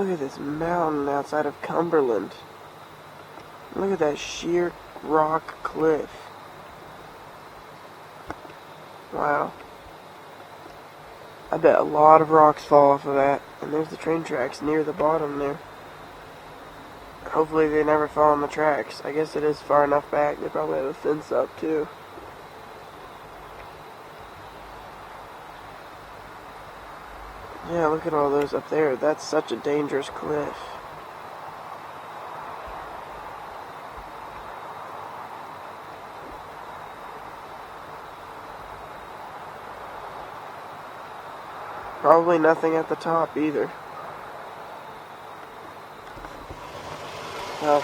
Look at this mountain outside of Cumberland. Look at that sheer rock cliff. Wow. I bet a lot of rocks fall off of that. And there's the train tracks near the bottom there. Hopefully they never fall on the tracks. I guess it is far enough back. They probably have a fence up too. Yeah, look at all those up there. That's such a dangerous cliff. Probably nothing at the top either. Well,